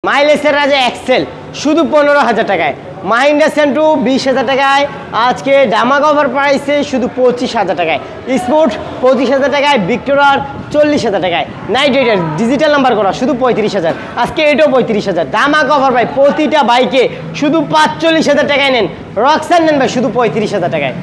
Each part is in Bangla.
মাইলেজের রাজা এক্সেল শুধু 15,000 টাকায়, মাহিন্দ্রা সেন্ট্রো 20,000 টাকায়, আজকে ডামাক অফার প্রাইসে শুধু 25,000 টাকায়, স্পোর্ট 25,000 টাকায়, ভিক্টোরিয়ার 40,000 টাকায়, নাইট রাইডার ডিজিটাল নাম্বার করা শুধু 35,000, আজকে এটাও 35,000, ডামাক অফার ভাই প্রতিটা বাইকে শুধু 45,000 টাকায় নেন, রক্সান নেন ভাই শুধু 35,000 টাকায়,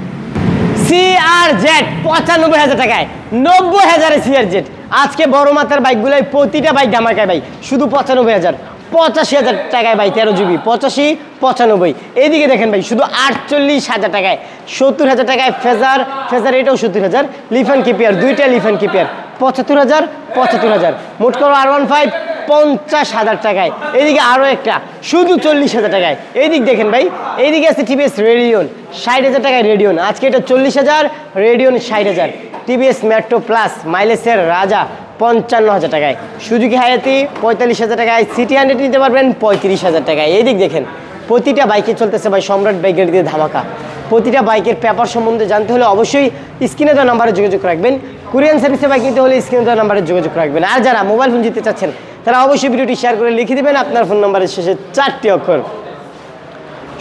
CRZ 95,000 টাকায়, 90,000 CRZ, আজকে বড় মাত্রার বাইকগুলোই প্রতিটা বাইক ধামাকায় ভাই শুধু 95,000, 85,000 টাকায় ভাই 13 জিবি, 85, 95, এইদিকে দেখেন ভাই শুধু 48,000 টাকায়, 70,000 টাকায় ফেজার এটাও 70,000, লিফান কিপিয়ার দুইটা লিফান কিপিয়ার 75,000, 75,000, মোট করো R15 50,000 টাকায়, এইদিকে আরও একটা শুধু 40,000 টাকায়, এইদিক দেখেন ভাই, এইদিকে আছে টিভিএস রেডিয়ন 60,000 টাকায়, রেডিয়ন আজকে এটা 40,000, রেডিয়ন 60,000, টিভিএস মেট্রো প্লাস মাইলেজের রাজা 55,000 টাকায়, সুজুকি হায়াতি 45,000 টাকায়, সিটি 100 নিতে পারবেন 35,000 টাকায়, এইদিক দেখেন প্রতিটা বাইকে চলতেছে ভাই সম্রাট বাইকের দিয়ে ধামাকা, প্রতিটা বাইকের পেপার সম্বন্ধে জানতে হলে অবশ্যই স্ক্রিনে দেওয়া নাম্বারে যোগাযোগ রাখবেন, কুরিয়ান সার্ভিসে বাইক নিতে হলে স্ক্রিনে দেওয়া নাম্বারে যোগাযোগ রাখবেন, আর যারা মোবাইল ফোন জিততে চাচ্ছেন তারা অবশ্যই ভিডিওটি শেয়ার করে লিখে দেবেন আপনার ফোন নাম্বারের শেষে 4টি অক্ষর,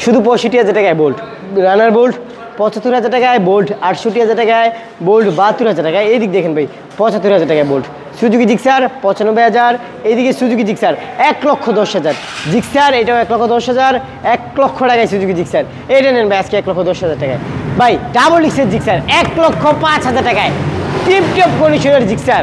শুধু 65,000 টাকায় বোল্ট, রানার বোল্ট 75,000 টাকায়, বোল্ট 68,000 টাকায়, বোল্ট 72,000 টাকায়, এইদিক দেখেন ভাই 75,000 টাকায় বোল্ট, সুজুকি জিক্সার 95,000, এইদিকে সুজুকি জিক্সার 1,10,000, জিক্সার এটাও 1,10,000, 1 লক্ষ টাকায় সুজুকি জিক্সার, এটা নেন ভাই আজকে 1,10,000 টাকায়, ভাই ডাবল ডিক্সের জিক্সার 1,05,000 টাকায়, টিপটপ কন্ডিশনের জিক্সার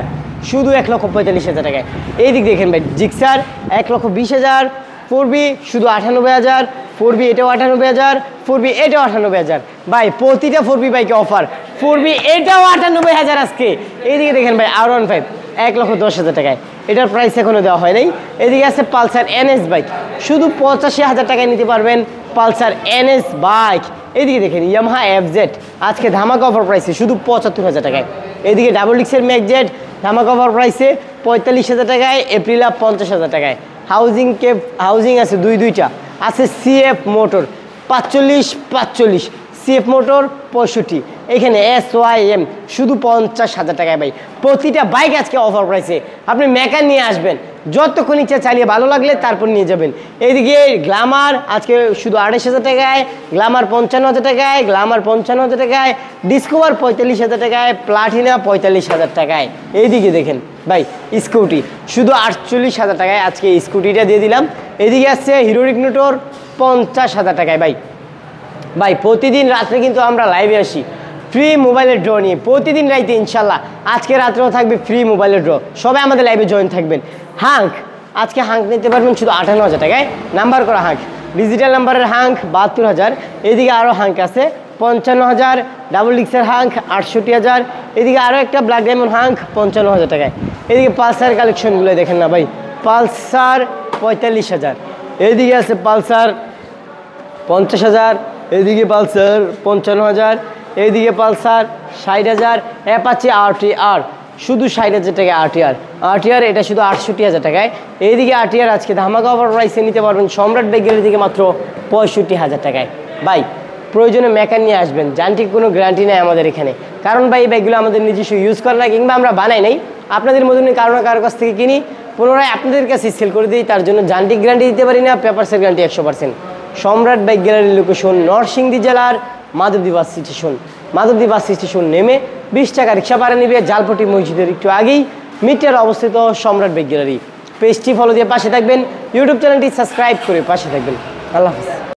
শুধু 1,45,000 টাকায়, এইদিক দেখেন ভাই জিক্সার 1,20,000, 4B শুধু 98,000, 4B এটাও 98,000, 4B এটাও 98,000, ভাই প্রতিটা 4B বাইকে অফার, 4B এটাও 98,000 আজকে, এইদিকে দেখেন ভাই R15 1,10,000 টাকায়, এটার প্রাইস এখনো দেওয়া হয় নাই, এদিকে আছে পালসার NS বাইক শুধু 85,000 টাকায় নিতে পারবেন, পালসার NS বাইক, এইদিকে দেখেন ইয়ামাহা FZ আজকে ধামাকা অফার প্রাইসে শুধু 75,000 টাকায়, এইদিকে ডাবল ডিক্সের ম্যাকজেট ধামাকা অফার প্রাইসে 45,000 টাকায়, এপ্রিলা 50,000 টাকায়, হাউজিং আছে দুইটা আছে, CF মোটর 45, CF মোটর 65, এখানে SYM শুধু 50,000 টাকায় ভাই, প্রতিটা বাইক আজকে অফার প্রাইসে, আপনি মেকার নিয়ে আসবেন যতক্ষণ ইচ্ছা চালিয়ে ভালো লাগলে তারপর নিয়ে যাবেন, এইদিকে গ্ল্যামার আজকে শুধু 28,000 টাকায়, গ্ল্যামার 55,000 টাকায়, গ্ল্যামার 55,000 টাকায়, ডিসকভার 45,000 টাকায়, প্লাটিনা 45,000 টাকায়, এইদিকে দেখেন ভাই স্কুটি শুধু 48,000 টাকায়, আজকে স্কুটিটা দিয়ে দিলাম, এদিকে আসছে হিরো ইগনিটর 50,000 টাকায়, ভাই প্রতিদিন রাত্রে কিন্তু আমরা লাইভে আসি ফ্রি মোবাইলের ড্র নিয়ে, প্রতিদিন রাইতে ইনশাল্লাহ আজকে রাত্রেও থাকবে ফ্রি মোবাইলের ড্র, সবাই আমাদের লাইভে জয়েন থাকবেন, হাঙ্ক আজকে হাঙ্ক নিতে পারবেন শুধু 58,000 টাকায়, নাম্বার করা হাঙ্ক ডিজিটাল নাম্বারের হাঙ্ক 72,000, এদিকে আরও হাঙ্ক আছে 55,000, ডাবল ডিক্সের হাঙ্ক 68,000, এদিকে আরও একটা ব্ল্যাক ডায়মন্ড হাঙ্ক 55,000 টাকায়, এদিকে পালসার কালেকশনগুলো দেখেন না ভাই, পালসার 45,000, এইদিকে আছে পালসার 50,000, এদিকে পালসার 55,000, এইদিকে পালসার 60,000, অ্যাপাচি RTR শুধু 60,000 টাকায়, RTR এটা শুধু 68,000 টাকায়, এইদিকে RTR আজকে ধামাকা অফার প্রাইসে নিতে পারবেন সম্রাট বাইকের দিকে মাত্র 65,000 টাকায়, ভাই প্রয়োজনে মেকার নিয়ে আসবেন, যান্ত্রিক কোনো গ্যারান্টি নেই আমাদের এখানে, কারণ ভাই এই বাইকগুলো আমাদের নিজস্ব ইউজ করা না কিংবা আমরা বানাই নাই, আপনাদের মতন কারো না কারোর কাছ থেকে কিনি পুনরায় আপনাদের কাছে সেল করে দিই, তার জন্য যান্ত্রিক গ্যারান্টি দিতে পারি না, পেপারসের গ্যারান্টি 100%, সম্রাট বাইক গ্যালারির লোকেশন নরসিংদী জেলার মাধবদী বাস স্টেশন নেমে 20 টাকা রিক্সা ভাড়া নেবে, জালপটি মসজিদের একটু আগেই মিটার অবস্থিত সম্রাট বাইক গ্যালারি, পেজটি ফলো দিয়ে পাশে থাকবেন, ইউটিউব চ্যানেলটি সাবস্ক্রাইব করে পাশে থাকবেন, আল্লাহ হাফেজ।